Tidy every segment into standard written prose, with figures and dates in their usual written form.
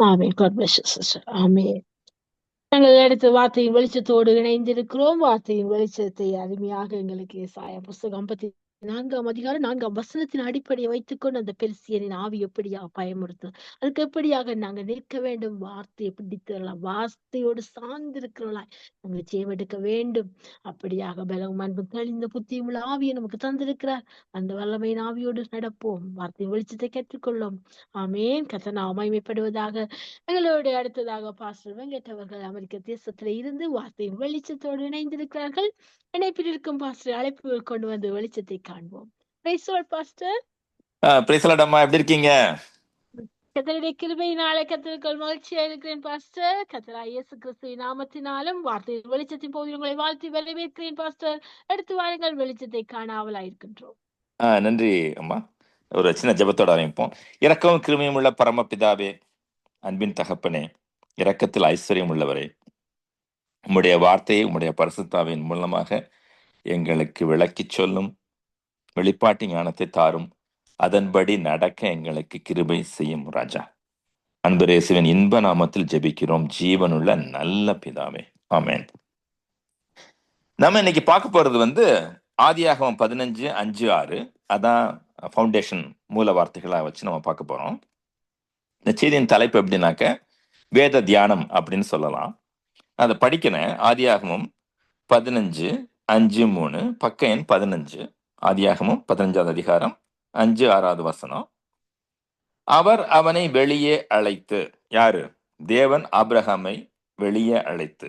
Amen. God bless you, sister. ஆமென். நாங்கள் அடுத்த வார்த்தையின் வெளிச்சத்தோடு இணைந்திருக்கிறோம். வார்த்தையின் வெளிச்சத்தை அருமையாக எங்களுக்கு ஏசாயா புஸ்தகம் 54ஆம் அதிகாரம் 4ஆம் வசனத்தின் அடிப்படையை வைத்துக்கொண்டு அந்த பெலிஸ்தியரின் ஆவி எப்படியாக பயமுறுத்தும், அதுக்கு எப்படியாக நாங்கள் நிற்க வேண்டும், வார்த்தையை பிடித்தவர்களா, வார்த்தையோடு சார்ந்திருக்கிறவர்களாய் நாங்கள் ஜெயமெடுக்க வேண்டும். அப்படியாக பலவும் அன்பும் தெளிந்த புத்தியும் உள்ள ஆவியை நமக்கு தந்திருக்கிறார். அந்த வல்லமையின் ஆவியோடு நடப்போம். வார்த்தையின் வெளிச்சத்தை கற்றுக்கொள்ளும். ஆமென். கர்த்தர் நாமம் மகிமைப்படுவதாக. எங்களோடு அடுத்ததாக பாஸ்டர் வெங்கட் அவர்கள் அமெரிக்க தேசத்துல இருந்து வார்த்தையின் வெளிச்சத்தோடு இணைந்திருக்கிறார்கள். இணைப்பில் இருக்கும் பாஸ்டர் அழைப்பு கொண்டு வந்து வெளிச்சத்தை காண்போம். Praise the Lord, pastor. பிரைஸ்லாடம்மா, எப்படி இருக்கீங்க? கர்த்தருடைய கிருபையினாலே கர்த்தருக்குள் மகிழ்ச்சியா இருக்கிறேன் பாஸ்டர். கர்த்தராகிய இயேசு கிறிஸ்துவின் நாமத்தினாலும் வார்த்தையின் வெளிச்சத்தின் போது உங்களை வாழ்த்தி வரவேற்கிறேன் பாஸ்டர். அடுத்து வாருங்கள், வெளிச்சத்தை காண ஆவலாயிருக்கின்றோம். நன்றி அம்மா. ஒரு சின்ன ஜெபத்தோட ஆரம்பிப்போம். இரக்கமும் கிருபையும் உள்ள பரமபிதாவே, அன்பின் தகப்பனே, இரக்கத்தில் ஐஸ்வர்யம் உள்ளவரே, உம்முடைய வார்த்தையை உம்முடைய பரிசுத்தாவின் மூலமாக எங்களுக்கு விளக்கிச் சொல்லும், வெளிப்பாட்டு ஞானத்தை தாரும், அதன்படி நடக்க எங்களுக்கு கிருபை செய்யும் ராஜா. அன்பு இயேசுவின் இன்ப நாமத்தில் ஜெபிக்கிறோம், ஜீவனுள்ள நல்ல பிதாவே, ஆமென். நம்ம இன்னைக்கு பார்க்க போறது ஆதியாகமம் 15:5-6. அதான் ஃபவுண்டேஷன் மூல வார்த்தைகளாக வச்சு நம்ம பார்க்க போறோம். இந்த செய்தியின் தலைப்பு எப்படின்னாக்க வேத தியானம் அப்படின்னு சொல்லலாம். அதை படிக்கிறேன். ஆதியாகமம் 15:5-3, பக்க எண் 15. ஆதியாகமம் 15ஆவது அதிகாரம் 5-6வது வசனம். அவர் அவனை வெளியே அழைத்து, யாரு? தேவன் ஆபிரகாமை வெளியே அழைத்து,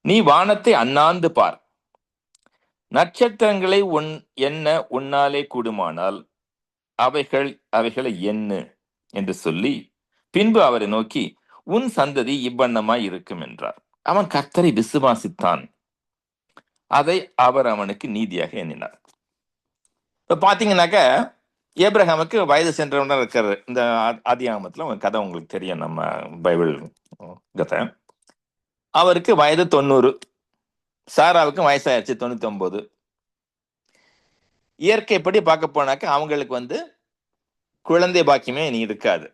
நீ வானத்தை அண்ணாந்து பார், நட்சத்திரங்களை எண்ண உன்னாலே கூடுமானால் அவைகளை எண்ணு என்று சொல்லி, பின்பு அவரை நோக்கி, உன் சந்ததி இவ்வண்ணமாய் இருக்கும் என்றார். அவன் கர்த்தரை விசுவாசித்தான், அதை அவர் அவனுக்கு நீதியாக எண்ணினார். இப்ப பாத்தீங்கன்னாக்க ஏப்ரஹாமுக்கு வயது சென்றவன இருக்கிற இந்த ஆதியாகமத்துல உங்க கதை உங்களுக்கு தெரியும், நம்ம பைபிள் கதை. அவருக்கு வயது 90, சாராவுக்கு வயசாயிருச்சு 99. இயற்கைப்படி பார்க்க போனாக்க அவங்களுக்கு குழந்தை பாக்கியமே இனி இருக்காது.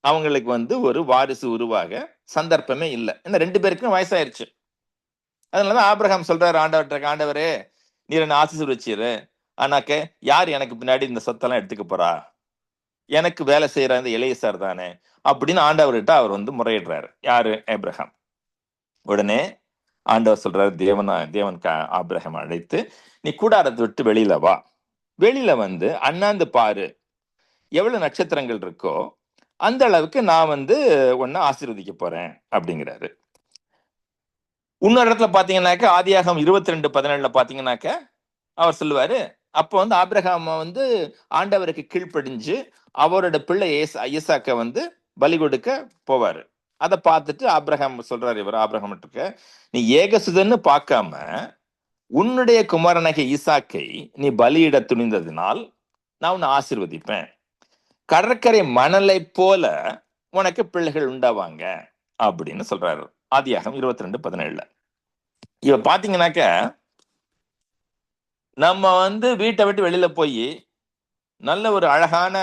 அவங்களுக்கு ஒரு வாரிசு உருவாக சந்தர்ப்பமே இல்லை. ஏன்னா 2 பேருக்கும் வயசாயிருச்சு. அதனாலதான் ஆபிரகாம் சொல்றாரு ஆண்டவர்கிட்ட, ஆண்டவரே நீர் என்ன ஆசீர்வதிச்சிரு, ஆனாக்க யார் எனக்கு பின்னாடி இந்த சொத்தெல்லாம் எடுத்துக்க போறா, எனக்கு வேலை செய்யற இந்த எலியேசர் தானே அப்படின்னு ஆண்டவர்கிட்ட அவர் முறையிடுறாரு. யாரு? ஆபிரகாம். உடனே ஆண்டவர் சொல்றாரு, தேவன் ஆபிரகாம் அழைத்து, நீ கூடாரத்தை விட்டு வெளியில வா, வெளியில அண்ணாந்து பாரு, எவ்வளவு நட்சத்திரங்கள் இருக்கோ அந்த அளவுக்கு நான் உன்னை ஆசீர்வதிக்க போறேன் அப்படிங்கிறாரு. இன்னொரு இடத்துல பாத்தீங்கன்னாக்க ஆதியாகமம் 22:17 பாத்தீங்கன்னாக்க அவர் சொல்லுவாரு, அப்போ ஆபிரகாம் ஆண்டவருக்கு கீழ்ப்படிஞ்சு அவரோட பிள்ளை ஈசாக்க பலி கொடுக்க போவாரு. அதை பார்த்துட்டு ஆபிரகாம் சொல்றாரு, இவர் ஆபிரகாம், நீ ஏகசுதன்னு பார்க்காம உன்னுடைய குமாரனாகிய ஈசாக்கை நீ பலியிட துணிந்ததினால் நான் உன்னை ஆசீர்வதிப்பேன், கடற்கரை மணலை போல உனக்கு பிள்ளைகள் உண்டாவாங்க அப்படின்னு சொல்றாரு. ஆதியாகமம் 22:17. இவ பாத்தீங்கன்னாக்க நம்ம வீட்டை விட்டு வெளியில போய் நல்ல ஒரு அழகான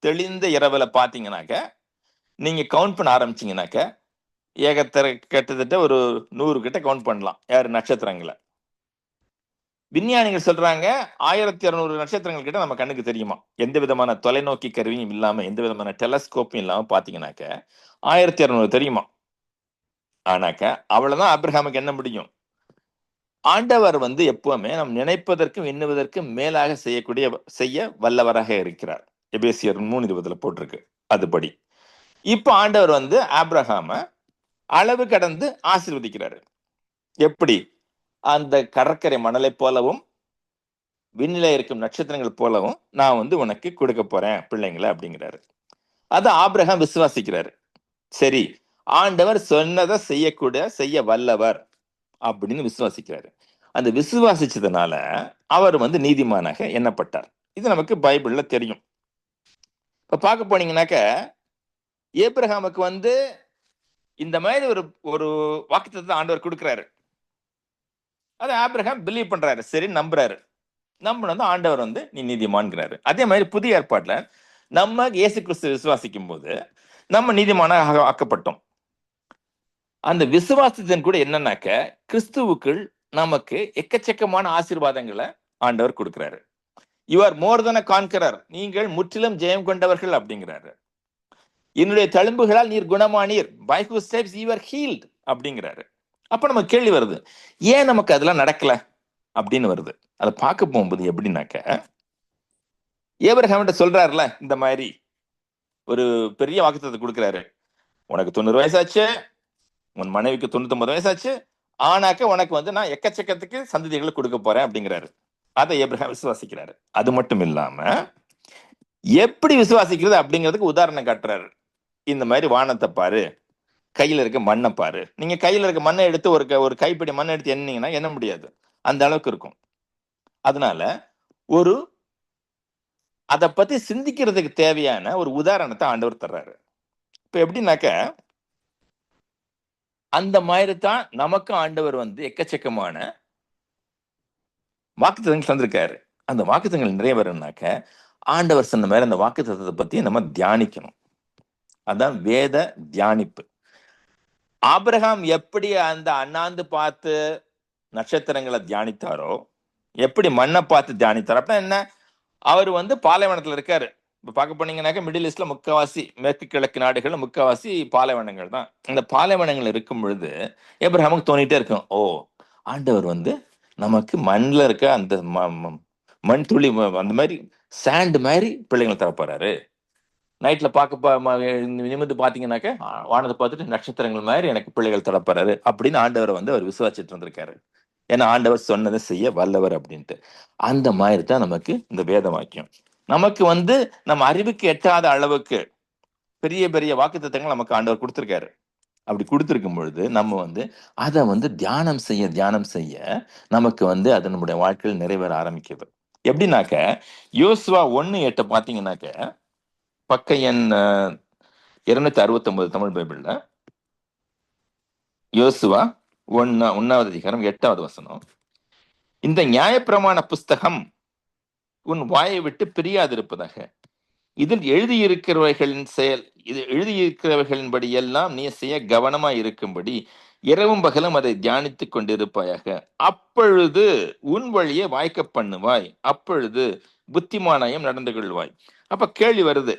தெளிந்த இரவுல பாத்தீங்கன்னாக்க நீங்க கவுண்ட் பண்ண ஆரம்பிச்சீங்கன்னாக்க கிட்டத்தட்ட ஒரு 100 கிட்ட கவுண்ட் பண்ணலாம். யாரு? நட்சத்திரங்களை. விஞ்ஞானிகள் சொல்றாங்க 1200 நட்சத்திரங்கள் கிட்ட நம்ம கண்ணுக்கு தெரியுமா. எந்த விதமான தொலைநோக்கி கருவியும் இல்லாம, எந்த விதமான டெலஸ்கோப்பும் இல்லாம பாத்தீங்கன்னாக்க 1200 தெரியுமா. ஆனாக்க அவ்வளவுதான் ஆபிரகாமுக்கு என்ன முடியும். ஆண்டவர் எப்பவுமே நம் நினைப்பதற்கும் எண்ணுவதற்கும் மேலாக செய்ய வல்லவராக இருக்கிறார். எபேசியர் 3:20 போட்டிருக்கு. அதுபடி இப்ப ஆண்டவர் ஆபிரகாம அளவு கடந்து ஆசீர்வதிக்கிறாரு. எப்படி? அந்த கடற்கரை மணலை போலவும் விண்ணில இருக்கும் நட்சத்திரங்கள் போலவும் நான் உனக்கு கொடுக்க போறேன் பிள்ளைங்களை அப்படிங்கிறாரு. அது ஆபிரகாம் விசுவாசிக்கிறாரு. சரி, ஆண்டவர் சொன்னதை செய்ய வல்லவர் அப்படின்னு விசுவாசிக்கிறாரு. அந்த விசுவாசிச்சதுனால அவர் நீதிமானாக எண்ணப்பட்டார். இது நமக்கு பைபிள்ல தெரியும். இப்ப பார்க்க போனீங்கன்னாக்க ஏப்ரஹாமுக்கு இந்த மாதிரி ஒரு வாக்குத்தத்தத்தை ஆண்டவர் கொடுக்கிறாரு. அதை ஆபிரகாம் பிலீவ் பண்றாரு. சரி, நம்புறாரு. நம்பினது ஆண்டவர் நீ நீதிமான்கிறாரு. அதே மாதிரி புதிய ஏற்பாட்டுல நம்ம இயேசு கிறிஸ்து விசுவாசிக்கும் போது நம்ம நீதிமான ஆக்கப்பட்டோம். அந்த விசுவாசத்தின் கூட என்னன்னாக்க கிறிஸ்துவுக்குள் நமக்கு எக்கச்சக்கமான ஆசீர்வாதங்களை ஆண்டவர் கொடுக்கிறாரு. You are more then a conqueror. நீங்கள் முற்றிலும் ஜெயம் கொண்டவர்கள் அப்படிங்கிறாரு. என்னுடைய தழும்புகளால் நீர் குணமானீர், by whose stripes you are healed அப்படிங்கிறாரு. அப்ப நம்ம கேள்வி வருது, ஏன் நமக்கு அதெல்லாம் நடக்கல அப்படின்னு வருது. அதை பார்க்க போகும்போது எப்படின்னாக்க, ஏப்ரஹாம் சொல்றாருல, இந்த மாதிரி ஒரு பெரிய வாக்குத்தத்தத்தை கொடுக்கிறாரு. உனக்கு 90 வயசாச்சு, உன் மனைவிக்கு 99 வயசாச்சு, ஆனாக்க உனக்கு நான் எக்கச்சக்கத்துக்கு சந்ததிகளை கொடுக்க போறேன் அப்படிங்கிறாரு. அதை ஏப்ரஹாம் விசுவாசிக்கிறாரு. அது மட்டும் இல்லாம எப்படி விசுவாசிக்கிறது அப்படிங்கிறதுக்கு உதாரணம் காட்டுறாரு. இந்த மாதிரி வானத்தை பாரு, கையில இருக்க மண்ணை பாரு. நீங்க கையில இருக்க மண்ணை எடுத்து ஒரு கைப்பிடி மண்ணை எடுத்து எண்ணீங்கன்னா எண்ண முடியாது, அந்த அளவுக்கு இருக்கும். அதனால ஒரு அதை பத்தி சிந்திக்கிறதுக்கு தேவையான ஒரு உதாரணத்தை ஆண்டவர் தர்றாரு. இப்ப எப்படின்னாக்க, அந்த மாதிரி தான் நமக்கும் ஆண்டவர் எக்கச்சக்கமான வாக்குத்தத்தங்கள் தந்திருக்காரு. அந்த வாக்குத்தத்தங்கள் நிறைவேறனாக்க ஆண்டவர் சொன்ன மாதிரி அந்த வாக்குத்தத்தத்தை பத்தி நம்ம தியானிக்கணும். அதான் வேத தியானிப்பு. ஆபிரகாம் எப்படி அந்த அண்ணாந்து பார்த்து நட்சத்திரங்களை தியானித்தாரோ, எப்படி மண்ணை பார்த்து தியானித்தாரோ, அப்படின்னா என்ன, அவர் பாலைவனத்துல இருக்காரு. இப்ப பார்க்க போனீங்கன்னாக்க மிடில் ஈஸ்ட்ல முக்காவாசி, மேற்கு கிழக்கு நாடுகள்ல முக்காவாசி பாலைவனங்கள் தான். இந்த பாலைவனங்கள் இருக்கும் பொழுது ஏப்ரஹாமுக்கு தோணிட்டே இருக்கும், ஓ ஆண்டவர் நமக்கு மண்ணில் இருக்க அந்த மண் துளி, அந்த மாதிரி சாண்ட் மாதிரி பிள்ளைங்களை தரப்போறாரு. நைட்ல நிமிர்ந்து பாத்தீங்கன்னாக்க வானத்தை பார்த்துட்டு நட்சத்திரங்கள் மாதிரி எனக்கு பிள்ளைகள் தரப்போறாரு அப்படின்னு ஆண்டவரை அவர் விசுவாசிட்டு வந்திருக்காரு. ஏன்னா ஆண்டவர் சொன்னதை செய்ய வல்லவர் அப்படின்ட்டு. அந்த மாதிரி தான் நமக்கு இந்த வேத வாக்கியம். நமக்கு நம்ம அறிவுக்கு எட்டாத அளவுக்கு பெரிய பெரிய வாக்குத்தத்தங்கள் நமக்கு ஆண்டவர் கொடுத்திருக்காரு. அப்படி கொடுத்திருக்கும் பொழுது நம்ம அதை தியானம் செய்ய நமக்கு அது நம்முடைய வாழ்க்கையில் நிறைவேற ஆரம்பிக்கிறது. எப்படின்னாக்க, யோசுவா 1:8 பாத்தீங்கன்னாக்க, பக்க எண் 269 தமிழ் பைபிள்ல, யோசுவா 1வது அதிகாரம் 8வது வசனம், இந்த நியாயப்பிரமாண புஸ்தகம் உன் வாயை விட்டு பிரியாதிருப்பதாக, இதில் எழுதியிருக்கிறவர்களின்படி எல்லாம் நீ செய்ய கவனமாய் இருக்கும்படி இரவும் பகலும் அதை தியானித்துக் கொண்டிருப்பாயாக. அப்பொழுது உன் வழியை வாய்க்க பண்ணுவாய், அப்பொழுது புத்திமானாயம் நடந்து கொள்வாய். அப்ப கேள்வி வருது,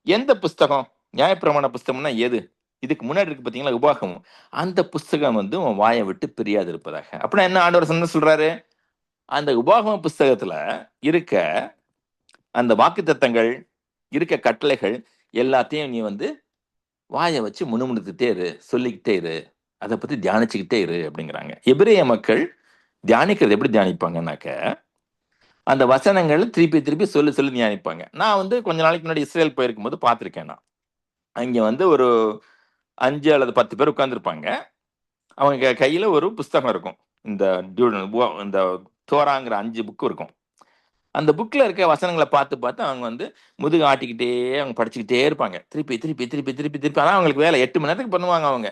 எந்த புஸ்தகம்? நியாயப்பிரமாண புஸ்தகம்னா எது? இதுக்கு முன்னாடி இருக்கு பாத்தீங்களா, உபாகமம். அந்த புஸ்தகம் உன் வாயை விட்டு பிரியாது இருப்பதாக. அப்படின்னா என்ன ஆண்டவர் சொல்றாரு? அந்த உபாகம புஸ்தகத்துல இருக்க அந்த வாக்குத்தத்தங்கள், இருக்க கட்டளைகள் எல்லாத்தையும் நீ வாயை வச்சு முணுமுணுத்துட்டே இரு, சொல்லிக்கிட்டே இரு, அதை பத்தி தியானிச்சுக்கிட்டே இரு அப்படிங்கிறாங்க. எபிரேய மக்கள் தியானிக்கிறது எப்படி தியானிப்பாங்கன்னாக்க, அந்த வசனங்கள் திருப்பி திருப்பி சொல்லி தியானிப்பாங்க. நான் கொஞ்ச நாளைக்கு முன்னாடி இஸ்ரேல் போயிருக்கும் போது பார்த்துருக்கேன். நான் அங்க ஒரு 5 அல்லது 10 பேர் உட்கார்ந்துருப்பாங்க. அவங்க கையில ஒரு புஸ்தகம் இருக்கும். இந்த தோராங்கிற 5 புக்கு இருக்கும். அந்த புக்ல இருக்க வசனங்களை பார்த்து அவங்க முதுகு ஆட்டிக்கிட்டே அவங்க படிச்சுக்கிட்டே இருப்பாங்க. திருப்பி திருப்பி திருப்பி திருப்பி திருப்பி. ஆனா அவங்களுக்கு வேலை 8 மணி நேரத்துக்கு பண்ணுவாங்க அவங்க.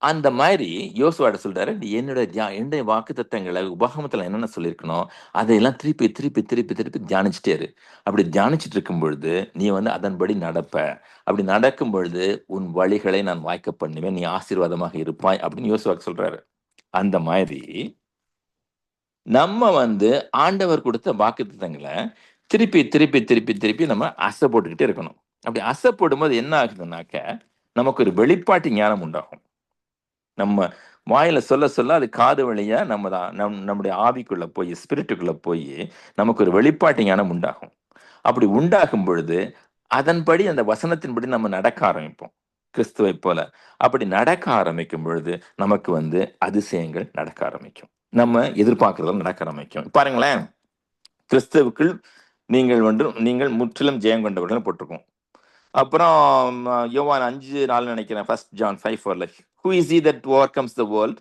அந்த மாதிரி யோசுவாட சொல்றாரு, என்னுடைய வாக்கு தத்தங்களை உபாகமத்துல என்னென்ன சொல்லியிருக்கணும் அதையெல்லாம் திருப்பி திருப்பி திருப்பி திருப்பி தியானிச்சுட்டே இரு. அப்படி தியானிச்சுட்டு இருக்கும் பொழுது நீ அதன்படி நடப்ப. அப்படி நடக்கும் பொழுது உன் வழிகளை நான் வாய்க்க பண்ணுவேன், நீ ஆசீர்வாதமாக இருப்பாய் அப்படின்னு யோசுவாக்கு சொல்றாரு. அந்த மாதிரி நம்ம ஆண்டவர் கொடுத்த வாக்கு தத்தங்களை திருப்பி திருப்பி திருப்பி திருப்பி நம்ம அசை போட்டுக்கிட்டே இருக்கணும். அப்படி அசை போடும்போது என்ன ஆகுதுன்னாக்க, நமக்கு ஒரு வெளிப்பாட்டு ஞானம் உண்டாகும். நம்ம வாயில சொல்ல அது காது வழியா நம்முடைய ஆவிக்குள்ள போய், ஸ்பிரிட்டுக்குள்ள போய் நமக்கு ஒரு வெளிப்பாட்டு ஞானம் உண்டாகும். அப்படி உண்டாகும் பொழுது அதன்படி, அந்த வசனத்தின்படி நம்ம நடக்க ஆரம்பிப்போம், கிறிஸ்துவை போல. அப்படி நடக்க ஆரம்பிக்கும் பொழுது நமக்கு அதிசயங்கள் நடக்க ஆரம்பிக்கும், நம்ம எதிர்பார்க்கறதும் நடக்க ஆரம்பிக்கும். பாருங்களேன், கிறிஸ்துவுக்குள் நீங்கள் முற்றிலும் ஜெயம் கொண்டவர்கள் போட்டிருக்கோம். அப்புறம் யோவான் 5:4 நினைக்கிறேன், 1 John 5:4, who is he that overcomes the world?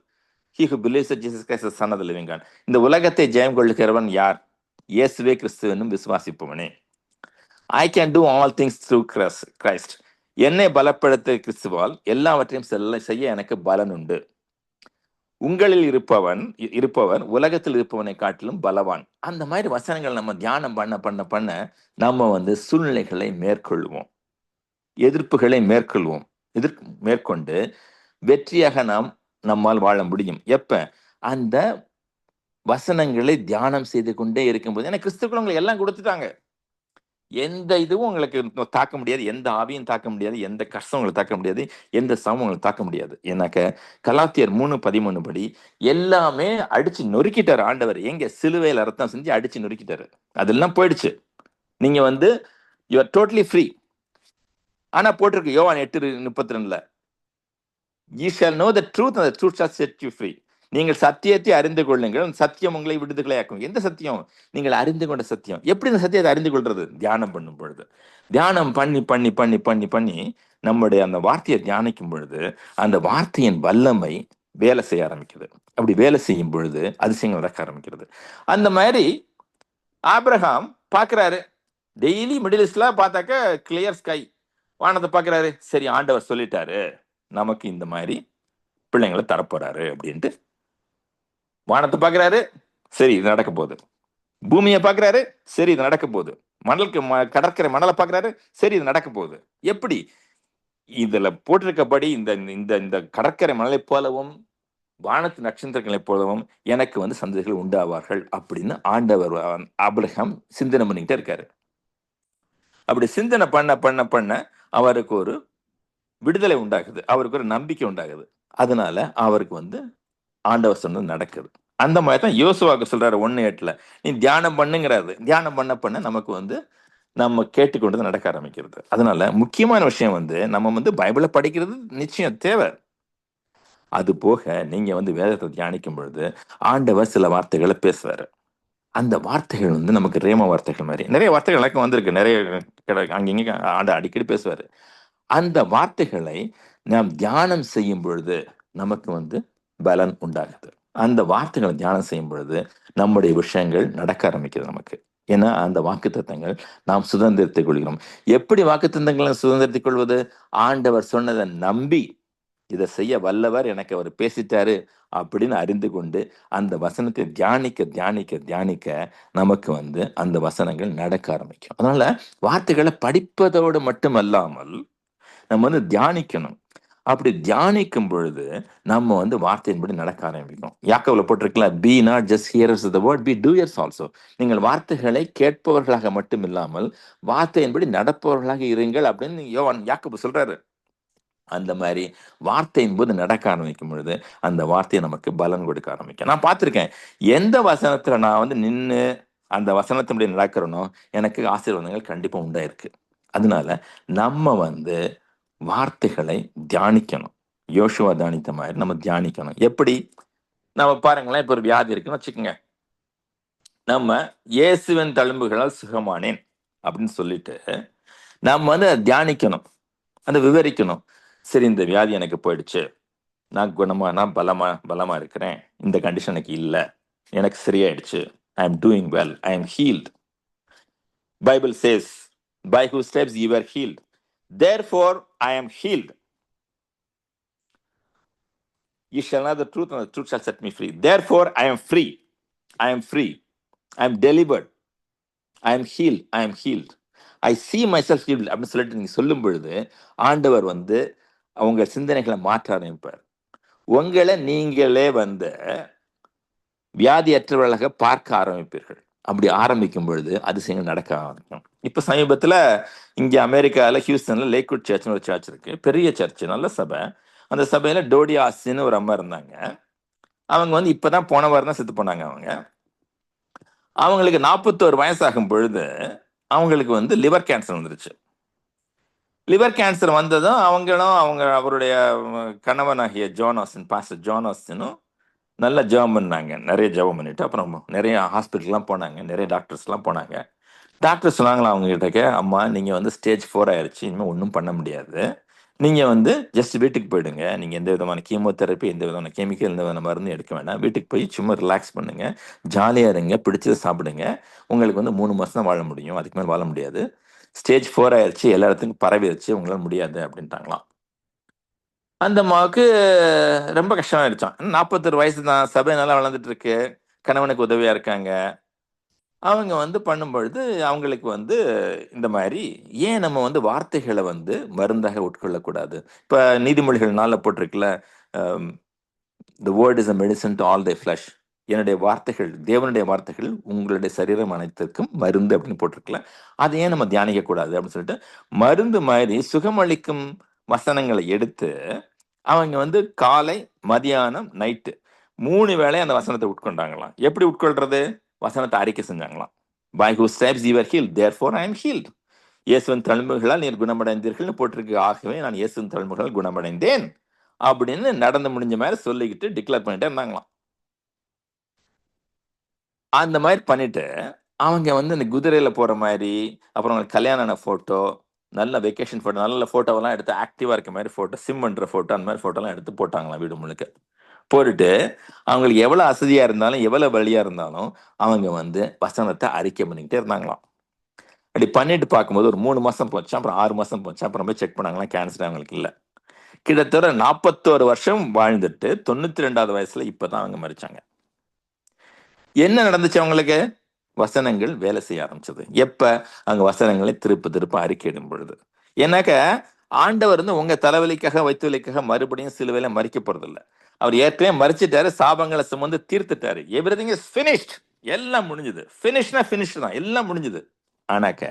He who believes that Jesus Christ is the Son of the living God. இந்த உலகத்தை ஜெயம் கொள்ளுகிறவன் யார்? இயேசுவே கிறிஸ்து என்னும் விசுவாசிப்பவனே. I can do all things through Christ. என்னை பலப்படுத்த கிறிஸ்துவால் எல்லாவற்றையும் செய்ய எனக்கு பலன் உண்டு. உங்களில் இருப்பவன் உலகத்தில் இருப்பவனை காட்டிலும் பலவான். அந்த மாதிரி வசனங்கள் நம்ம தியானம் பண்ண பண்ண பண்ண நம்ம சூழ்நிலைகளை மேற்கொள்வோம், எதிர்ப்புகளை மேற்கொள்வோம். மேற்கொண்டு வெற்றியாக நம்மால் வாழ முடியும். எப்ப அந்த வசனங்களை தியானம் செய்து கொண்டே இருக்கும்போது. ஏன்னா கிறிஸ்துக்கள் உங்களுக்கு எல்லாம் கொடுத்துட்டாங்க. எந்த இதுவும் உங்களுக்கு தாக்க முடியாது, எந்த ஆவியும் தாக்க முடியாது, எந்த கஷ்டம் உங்களுக்கு தாக்க முடியாது, எந்த சமம் உங்களுக்கு தாக்க முடியாது. ஏன்னாக்க கலாத்தியர் 3:13 படி எல்லாமே அடிச்சு நொறுக்கிட்டாரு ஆண்டவர். எங்க சிலுவையில ரத்தம் செஞ்சு அடிச்சு நொறுக்கிட்டாரு. அதெல்லாம் போயிடுச்சு. நீங்க யூ ஆர் டோட்டலி ஃப்ரீ. ஆனா போட்டிருக்கு யோவான் 8:32 you shall know the truth and the truth shall set you free. நீங்கள் சத்தியத்தை அறிந்து கொள்ளுங்கள், சத்தியம் உங்களை விடுதலையாக்கும். எந்த சத்தியம்? நீங்கள் அறிந்து கொண்ட சத்தியம். எப்படி இந்த சத்தியத்தை அறிந்து கொள்றது? தியானம் பண்ணும் பொழுது. தியானம் பண்ணி பண்ணி பண்ணி பண்ணி பண்ணி நம்முடைய அந்த வார்த்தையை தியானிக்கும் பொழுது அந்த வார்த்தையின் வல்லமை வேலை செய்ய ஆரம்பிக்குது. அப்படி வேலை செய்யும் பொழுது அதிசயங்கள் நடக்க ஆரம்பிக்கிறது. அந்த மாதிரி ஆபிரகாம் பாக்குறாரு, டெய்லி மிடில் ஈஸ்ட்ல பார்த்தாக்க கிளியர் ஸ்கை, வானத்தை பாக்குறாரு. சரி, ஆண்டவர் சொல்லிட்டாரு நமக்கு இந்த மாதிரி பிள்ளைங்களை தரப்போறாரு அப்படின்ட்டு வானத்தை பாக்குறாரு. சரி, இது நடக்க போகுது. பூமியை பாக்குறாரு. சரி, இது நடக்க போகுது. கடற்கரை மணலை பாக்குறாரு. சரி, இது நடக்க போகுது. எப்படி? இதுல போட்டிருக்கபடி இந்த கடற்கரை மணலை போலவும் வானத்து நட்சத்திரங்களை போலவும் எனக்கு சந்ததிகள் உண்டாவார்கள் அப்படின்னு ஆண்டவர் ஆபிரகாம் சிந்தனை பண்ணிக்கிட்டே இருக்காரு. அப்படி சிந்தனை பண்ண பண்ண பண்ண அவருக்கு ஒரு விடுதலை உண்டாகுது, அவருக்கு ஒரு நம்பிக்கை உண்டாகுது. அதனால அவருக்கு ஆண்டவர் சொன்னது நடக்குது. அந்த மாதிரி தான் யோசுவாக்கு சொல்றாரு 1:8 நீ தியானம் பண்ணுங்கிறாரு. தியானம் பண்ண பண்ண நமக்கு நம்ம கேட்டுக்கொண்டு நடக்க ஆரம்பிக்கிறது. அதனால முக்கியமான விஷயம் நம்ம பைபிளை படிக்கிறது நிச்சயம் தேவை. அது போக நீங்க வேதத்தை தியானிக்கும் பொழுது ஆண்டவர் சில வார்த்தைகளை பேசுவாரு. அந்த வார்த்தைகள் நமக்கு ரேம வார்த்தைகள் மாதிரி நிறைய வார்த்தைகள் எனக்கு வந்திருக்கு. நிறைய அங்கிங்க அடிக்கடி பேசுவாரு. அந்த வார்த்தைகளை நாம் தியானம் செய்யும் பொழுது நமக்கு பலன் உண்டாகுது. அந்த வார்த்தைகளை தியானம் செய்யும் பொழுது நம்முடைய விஷயங்கள் நடக்க ஆரம்பிக்கிறது நமக்கு. ஏன்னா அந்த வாக்குத்தத்தங்கள் நாம் சுதந்திரத்தை கொள்கிறோம். எப்படி வாக்குத்தத்தங்களை சுதந்திரத்தை கொள்வது? ஆண்டவர் சொன்னதை நம்பி இதை செய்ய வல்லவர், எனக்கு அவர் பேசிட்டாரு அப்படின்னு அறிந்து கொண்டு அந்த வசனத்தை தியானிக்க தியானிக்க தியானிக்க நமக்கு அந்த வசனங்கள் நடக்க ஆரம்பிக்கும். அதனால வார்த்தைகளை படிப்பதோடு மட்டுமல்லாமல் நம்ம தியானிக்கணும். அப்படி தியானிக்கும் பொழுது நம்ம வார்த்தையின்படி நடக்க ஆரம்பிக்கும். யாக்கோபுல போட்டிருக்கலாம், be not just hearers of the word, be doers also. நீங்கள் வார்த்தைகளை கேட்பவர்களாக மட்டும் இல்லாமல் வார்த்தையின்படி நடப்பவர்களாக இருங்கள் அப்படின்னு யாக்கோபு சொல்றாரு. அந்த மாதிரி வார்த்தையின் போது நடக்க ஆரம்பிக்கும் பொழுது அந்த வார்த்தையை நமக்கு பலன் கொடுக்க ஆரம்பிக்கும். நான் பார்த்திருக்கேன், எந்த வசனத்துல நான் நின்று அந்த வசனத்தின்படி நடக்கிறனோ எனக்கு ஆசீர்வாதங்கள் கண்டிப்பா உண்டாயிருக்கு. அதனால நம்ம வார்த்தைகளை தியானிக்கணும். யோசுவா தியானித்த மாதிரி நம்ம தியானிக்கணும். எப்படி? நம்ம பாருங்களேன், இப்ப ஒரு வியாதி இருக்குன்னு வச்சுக்கோங்க. நம்ம இயேசுவின் தழும்புகளால் சுகமானேன் அப்படின்னு சொல்லிட்டு நம்ம தியானிக்கணும், அந்த விவரிக்கணும். சரி, இந்த வியாதி எனக்கு போயிடுச்சு, நான் பலமா இருக்கிறேன், இந்த கண்டிஷன் எனக்கு இல்லை, எனக்கு சரியாயிடுச்சு, I am doing well, I am healed. Bible chase, by whose stripes you were healed. Therefore, I am healed. You shall know the truth, and the truth shall set me free. Therefore, I am free. I am free. I am delivered. I am healed. I am healed. I see myself healed. அப்படின்னு சொல்லிட்டு நீங்க சொல்லும் பொழுது ஆண்டவர் அவங்க சிந்தனைகளை மாற்ற ஆரம்பிப்பார். உங்களை நீங்களே வியாதியற்றவர்களாக பார்க்க ஆரம்பிப்பீர்கள். அப்படி ஆரம்பிக்கும் பொழுது அதிசயங்கள் நடக்க ஆரம்பிக்கும். இப்ப சமீபத்துல இங்க அமெரிக்கால ஹியூஸ்டன்ல லேக்வுட் சர்ச்னு ஒரு சர்ச் இருக்கு, பெரிய சர்ச், நல்ல சபை. அந்த சபையில டோடி ஆஸ்டின்னு ஒரு அம்மா இருந்தாங்க. அவங்க இப்பதான் போன வாரம் தான் செத்து போனாங்க. அவங்களுக்கு 41 வயசாகும் பொழுது அவங்களுக்கு லிவர் கேன்சர் வந்துருச்சு. லிவர் கேன்சர் வந்ததும் அவருடைய கணவனாகிய பாஸ்டர் ஜான் ஆஸ்டினும் நல்லா ஜெபம் பண்ணாங்க. நிறைய ஜெபம் பண்ணிட்டு அப்புறம் நிறைய ஹாஸ்பிட்டல்லாம் போனாங்க, நிறைய டாக்டர்ஸ்லாம் போனாங்க. டாக்டர் சொன்னாங்களா அவங்க கிட்டக்க, அம்மா நீங்க ஸ்டேஜ் 4 ஆயிடுச்சு, இனிமேல் ஒன்றும் பண்ண முடியாது, நீங்க ஜஸ்ட் வீட்டுக்கு போயிடுங்க, நீங்க எந்த விதமான கீமோதெரப்பி, எந்த விதமான கெமிக்கல், எந்த விதமான மருந்து எடுக்க வேண்டாம், வீட்டுக்கு போய் சும்மா ரிலாக்ஸ் பண்ணுங்க, ஜாலியா இருங்க, பிடிச்சதை சாப்பிடுங்க, உங்களுக்கு 3 மாசம் தான் வாழ முடியும், அதுக்கு மேலே வாழ முடியாது, ஸ்டேஜ் 4 ஆயிடுச்சு, எல்லா இடத்துக்கும் பரவிடுச்சு, உங்களால முடியாது அப்படின்ட்டாங்களாம். அந்த அம்மாவுக்கு ரொம்ப கஷ்டமாயிடுச்சான். 41 வயசு தான், சபை நல்லா வளர்ந்துட்டு இருக்கு, கணவனுக்கு உதவியா இருக்காங்க. அவங்க வந்து பண்ணும்பொழுது அவங்களுக்கு வந்து இந்த மாதிரி ஏன் நம்ம வந்து வார்த்தைகளை வந்து மருந்தாக உட்கொள்ளக்கூடாது? இப்ப நீதிமொழிகள் 4 போட்டிருக்குல்ல, the word is a medicine to all thy flesh. என்னுடைய வார்த்தைகள், தேவனுடைய வார்த்தைகள் உங்களுடைய சரீரம் அனைத்திற்கும் மருந்து அப்படின்னு போட்டிருக்கல. அதை ஏன் நம்ம தியானிக்க கூடாது அப்படின்னு சொல்லிட்டு மருந்து மாதிரி சுகமளிக்கும் வசனங்களை எடுத்து அவங்க வந்து காலை, மதியானம், நைட்டு 3 வேளை அந்த வசனத்தை உட்கொண்டாங்களாம். எப்படி உட்கொள்றது? வசனத்தை அறிக்கை செஞ்சாங்களாம். By who stripes you are healed, therefore I am healed. இயேசுவின் தழும்புகளால் நீர் குணமடைந்தீர்கள்னு போட்டிருக்கு. ஆகவே நான் இயேசுவின் தழும்புகளால் குணமடைந்தேன் அப்படின்னு நடந்து முடிஞ்ச மாதிரி சொல்லிக்கிட்டு டிக்ளேர் பண்ணிட்டே இருந்தாங்களாம். அந்த மாதிரி பண்ணிட்டு அவங்க வந்து இந்த குதிரையில போற மாதிரி, அப்புறம் அவங்களுக்கு கல்யாணம் ஆன போட்டோ, நல்ல வெக்கேஷன் போட்டோ, நல்ல போட்டோவெல்லாம் எடுத்து ஆக்டிவா இருக்க மாதிரி போட்டோ, சிம் பண்ற போட்டோ, அந்த மாதிரி போட்டோலாம் எடுத்து போட்டாங்களாம் வீடு முழுக்க. போட்டுட்டு அவங்களுக்கு எவ்வளவு அசதியா இருந்தாலும், எவ்வளவு வலியா இருந்தாலும் அவங்க வந்து வசனத்தை அறிக்கை பண்ணிக்கிட்டே இருந்தாங்களாம். அப்படி பண்ணிட்டு பார்க்கும்போது ஒரு 3 மாசம் போச்சு, அப்புறம் 6 மாசம் போச்சு, அப்புறம் போய் செக் பண்ணாங்களாம், கேன்சர் அவங்களுக்கு இல்ல. கிட்டத்தட்ட 41 வருஷம் வாழ்ந்துட்டு 92வது வயசுல இப்பதான் அவங்க மரிச்சாங்க. என்ன நடந்துச்சு அவங்களுக்கு? வசனங்கள் வேலை செய்ய ஆரம்பிச்சது. எப்ப? அங்க வசனங்களை திருப்ப திருப்ப அறிக்கையிடும் பொழுது. ஏன்னாக்க ஆண்டவர் வந்து உங்க தலைவலிக்காக, வைத்தவலிக்காக மறுபடியும் சிலுவையில மறிக்க போறது இல்ல. அவர் ஏற்கனவே மறிச்சிட்டாரு, சாபங்களை சுமந்து தீர்த்துட்டாரு. Everything is finished. எல்லாம் முடிஞ்சது. ஃபினிஷ்னா ஃபினிஷ் தான், எல்லாம் முடிஞ்சது. ஆனாக்க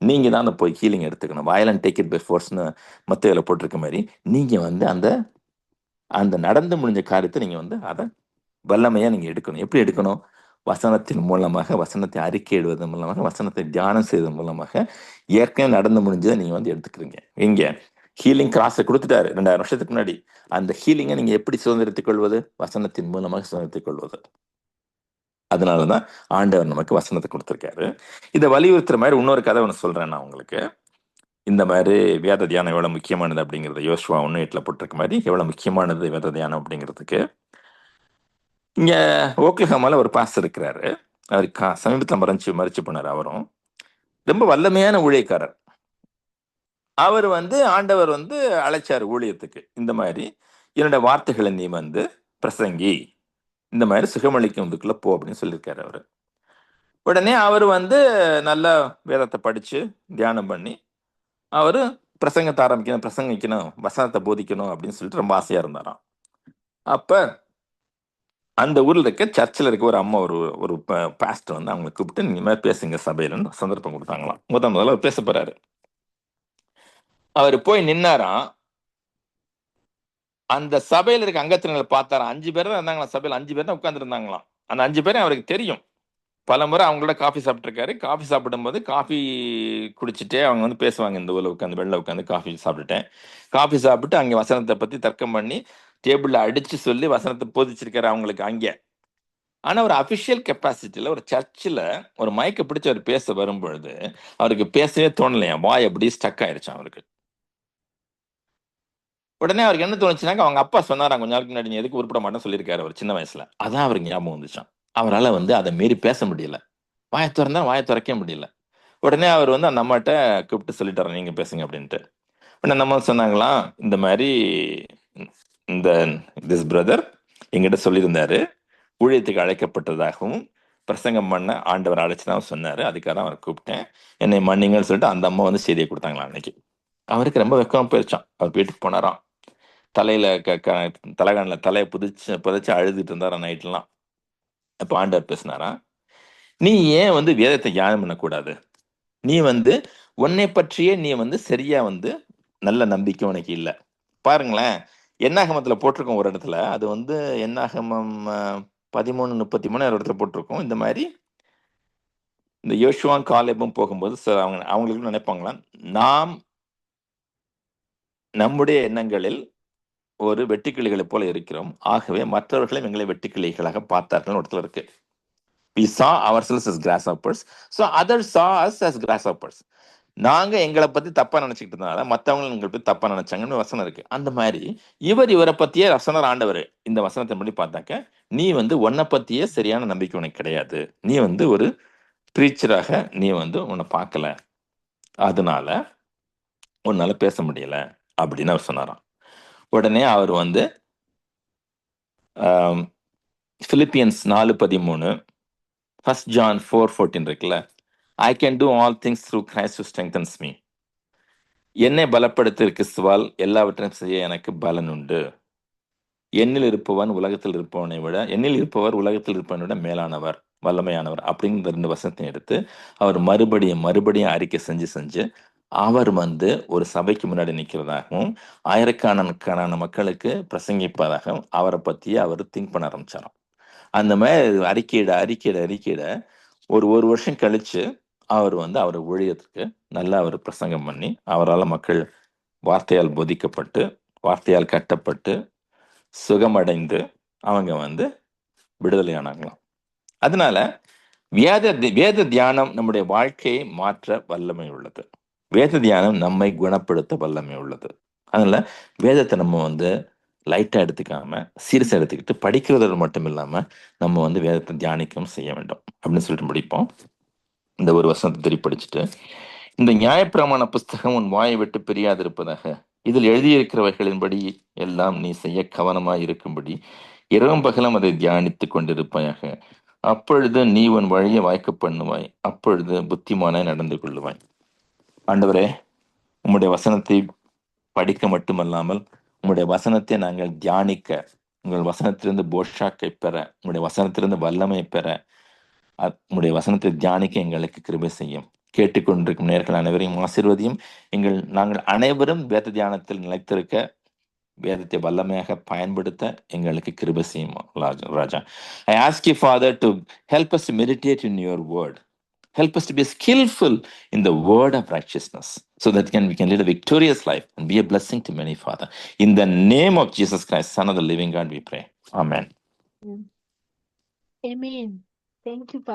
நீங்க தான் போய் ஹீலிங் எடுத்துக்கணும். வயலண்ட் டேக் இட் பை ஃபோர்ஸ்னு மத்தேயுல போட்டிருக்க மாதிரி, நீங்க வந்து அந்த அந்த நடந்து முடிஞ்ச காரியத்தை நீங்க வந்து அதை வல்லமையா நீங்க எடுக்கணும். எப்படி எடுக்கணும்? வசனத்தின் மூலமாக, வசனத்தை அறிக்கையிடுவதன் மூலமாக, வசனத்தை தியானம் செய்வதன் மூலமாக ஏற்கனவே நடந்து முடிஞ்சதை நீங்க வந்து எடுத்துக்கிறீங்க. இங்க ஹீலிங் கிராஸை கொடுத்துட்டாரு 2000 வருஷத்துக்கு முன்னாடி. அந்த ஹீலிங்கை நீங்க எப்படி சுதந்திரத்துக் கொள்வது? வசனத்தின் மூலமாக சுதந்திரத்துக் கொள்வது. அதனாலதான் ஆண்டவர் நமக்கு வசனத்தை கொடுத்திருக்காரு. இதை வலியுறுத்துற மாதிரி இன்னொரு கதை ஒன்று சொல்றேன் நான் உங்களுக்கு. இந்த மாதிரி வேத தியானம் எவ்வளவு முக்கியமானது அப்படிங்கிறது யோசுவா 1:8 போட்டிருக்க மாதிரி எவ்வளவு முக்கியமானது வேத தியானம் அப்படிங்கிறதுக்கு, இங்க ஓக்லஹாமால ஒரு பாஸ்டர் இருக்கிறாரு. அவர் சமீபத்தில் மறிச்சு போனார். அவரும் ரொம்ப வல்லமையான ஊழியக்காரர். அவர் வந்து ஆண்டவர் வந்து அழைச்சார் ஊழியத்துக்கு. இந்த மாதிரி என்னோட வார்த்தைகளை நீ வந்து பிரசங்கி, இந்த மாதிரி சுகமளிக்கும் இதுக்குள்ள போ அப்படின்னு சொல்லியிருக்காரு அவரு. உடனே அவர் வந்து நல்ல வேதத்தை படிச்சு தியானம் பண்ணி அவரு பிரசங்கத்தை ஆரம்பிக்கணும், பிரசங்கிக்கணும், வசனத்தை போதிக்கணும் அப்படின்னு சொல்லிட்டு ரொம்ப ஆசையா இருந்தாராம். அப்ப அந்த ஊர்ல இருக்க சர்ச்சில் இருக்க ஒரு அம்மா, ஒரு பாஸ்டர் வந்து அவங்களை கூப்பிட்டு நீங்க மாதிரி பேசுங்க சபையிலன்னு சந்தர்ப்பம் கொடுத்தாங்களாம். முதல்ல அவர் பேச போறாரு. அவர் போய் நின்னாராம். அந்த சபையில இருக்க அங்கத்தினர்களை பார்த்தாராம். 5 பேர் தான் இருந்தாங்களா சபையில, 5 பேர் தான் உட்கார்ந்து இருந்தாங்களாம். அந்த 5 பேரும் அவருக்கு தெரியும். பல முறை அவங்களோட காஃபி சாப்பிட்டுருக்காரு. காஃபி சாப்பிடும்போது காஃபி குடிச்சிட்டே அவங்க வந்து பேசுவாங்க. இந்த ஊர்ல உட்காந்து, வெளில உட்காந்து காஃபி சாப்பிட்டுட்டேன். காஃபி சாப்பிட்டு அங்கே வசனத்தை பத்தி தர்க்கம் பண்ணி டேபிள்ல அடிச்சு சொல்லி வசனத்தை போதிச்சிருக்காரு அவங்களுக்கு அங்கே. ஆனா ஒரு அபிஷியல் கெப்பாசிட்டியில ஒரு சர்ச்சில் ஒரு மைக்கை பிடிச்சு அவர் பேச வரும்பொழுது அவருக்கு பேசவே தோணலையா. வாய் அப்படி ஸ்டக் ஆயிடுச்சான் அவருக்கு. உடனே அவருக்கு என்ன தோணுச்சுனாக்க, அவங்க அப்பா சொன்னாராம் கொஞ்ச நாளுக்கு முன்னாடி, நீ எதுக்கு உருப்பட மாட்டேன்னு சொல்லியிருக்காரு அவர் சின்ன வயசுல. அதான் அவருக்கு ஞாபகம் வந்துச்சான். அவரால் வந்து அதை மீறி பேச முடியல. வாயை திறந்தா வாயை திறக்க முடியல. உடனே அவர் வந்து அந்த அம்மாட்ட கூப்பிட்டு சொல்லிட்டாரு, நீங்க பேசுங்க அப்படின்ட்டு. உடனே நம்ம சொன்னாங்களாம், இந்த மாதிரி இந்த திஸ் பிரதர் எங்கிட்ட சொல்லியிருந்தாரு, ஊழியத்துக்கு அழைக்கப்பட்டதாகவும் பிரசங்கம் பண்ண ஆண்டவர் அழைச்சுதான் சொன்னாரு, அதுக்காக தான் அவரை கூப்பிட்டேன், என்னை மன்னிங்கன்னு சொல்லிட்டு அந்த அம்மா வந்து செய்தியை கொடுத்தாங்களா அன்னைக்கு. அவருக்கு ரொம்ப வெக்கமா போயிருச்சான். அவர் வீட்டுக்கு போனாராம். தலையில தலைகாணில தலையை புதைச்சு அழுதுட்டு இருந்தாரா நைட்லாம். அப்ப ஆண்டவர் பேசினாரா, நீ ஏன் வந்து வேதத்தை தியானம் பண்ணக்கூடாது? நீ வந்து உன்னை பற்றியே நீ வந்து சரியா வந்து நல்ல நம்பிக்கை உனக்கு இல்லை. பாருங்களேன், என்னாகமத்துல போட்டிருக்கோம் ஒரு இடத்துல. அது வந்து என்னாகமம் 13:33 ஒரு இடத்துல போட்டிருக்கோம். இந்த மாதிரி இந்த யோசுவா காலேபும் போகும்போது அவங்களுக்கு நினைப்பாங்களாம், நாம் நம்முடைய எண்ணங்களில் ஒரு வெட்டுக்கிளிகளைப் போல இருக்கிறோம், ஆகவே மற்றவர்களும் எங்களை வெட்டுக்கிளிகளாக பார்த்தார்கள் இடத்துல இருக்கு. We saw ourselves as grasshoppers, so others saw us as grasshoppers. நாங்க எங்களை பத்தி தப்பா நினைச்சுக்கிட்டு இருந்தனால மற்றவங்களும் எங்களை பத்தி தப்பா நினைச்சாங்கன்னு வசனம் இருக்கு. அந்த மாதிரி இவரை பத்தியே வசனர் ஆண்டவர் இந்த வசனத்தை படி பார்த்தாக்க, நீ வந்து உன்னை பத்தியே சரியான நம்பிக்கை உனக்கு கிடையாது, நீ வந்து ஒரு பிரீச்சராக நீ வந்து உன்னை பார்க்கல, அதனால உன்னால பேச முடியல அப்படின்னு அவர் சொன்னாராம். உடனே அவர் வந்து பிலிப்பியன்ஸ் 4:13, 1 John 4:14 இருக்குல்ல, I can do all things through Christ who strengthens me, என்னை பலப்படுத்த கிறிஸ்துவால் எல்லாவற்றையும் செய்ய எனக்கு பலன் உண்டு. என்னில் இருப்பவர் உலகத்தில் இருப்பவனை விட மேலானவர், வல்லமையானவர் அப்படிங்கிற 2 வசனத்தை எடுத்து அவர் மறுபடியும் அறிக்கை செஞ்சு அவர் வந்து ஒரு சபைக்கு முன்னாடி நிற்கிறதாகவும் ஆயிரக்கணக்கான மக்களுக்கு பிரசங்கிப்பதாகவும் அவரை பற்றி அவர் திங்க் பண்ண ஆரம்பிச்சாராம். அந்த மாதிரி அறிக்கையிட ஒரு வருஷம் கழிச்சு அவர் வந்து அவர் ஊழியத்துக்கு நல்லா அவர் பிரசங்கம் பண்ணி அவரால் மக்கள் வார்த்தையால் போதிக்கப்பட்டு வார்த்தையால் கட்டப்பட்டு சுகமடைந்து அவங்க வந்து விடுதலையானாங்களாம். அதனால வேத தியானம் நம்முடைய வாழ்க்கையை மாற்ற வல்லமை உள்ளது. வேத தியானம் நம்மை குணப்படுத்த வல்லமை உள்ளது. அதனால வேதத்தை நம்ம வந்து லைட்டா எடுத்துக்காம சீரியஸா எடுத்துக்கிட்டு படிக்கிறதோடு மட்டும் இல்லாம நம்ம வந்து வேதத்தை தியானிக்கவும் செய்ய வேண்டும் அப்படின்னு சொல்லிட்டு முடிப்போம். இந்த ஒரு வசனத்தை திருப்பி படிச்சுட்டு, இந்த நியாயப்பிரமாண புஸ்தகம் உன் வாயை விட்டு பிரியாது இருப்பதாக, இதில் எழுதியிருக்கிறவைகளின்படி எல்லாம் நீ செய்ய கவனமாய் இருக்கும்படி இரவும் பகலும் அதை தியானித்துக் கொண்டிருப்பாயாக. அப்பொழுது நீ உன் வழியை வாய்க்க பண்ணுவாய், அப்பொழுது புத்திமானாய் நடந்து கொள்ளுவாய். ஆண்டவரே, உம்முடைய வசனத்தை படிக்க மட்டுமல்லாமல் உம்முடைய வசனத்தை நாங்கள் தியானிக்க, உங்கள் வசனத்திலிருந்து போஷாக்கை பெற, உம்முடைய வசனத்திலிருந்து வல்லமை பெற, உம்முடைய வசனத்தை தியானிக்க எங்களுக்கு கிருபை செய்யும். கேட்டுக்கொண்டிருக்கும் நேயர்கள் அனைவரையும் ஆசீர்வதியும். நாங்கள் அனைவரும் வேத தியானத்தில் நிலைத்திருக்க, வேதத்தை வல்லமையாக பயன்படுத்த எங்களுக்கு கிருபை செய்யும் ராஜா. I ask you, Father, to help us to meditate in your word. Help us to be skillful in the word of righteousness, so that we can lead a victorious life and be a blessing to many, Father. In the name of Jesus Christ, Son of the living God, we pray. Amen. Amen. Thank you, Pastor.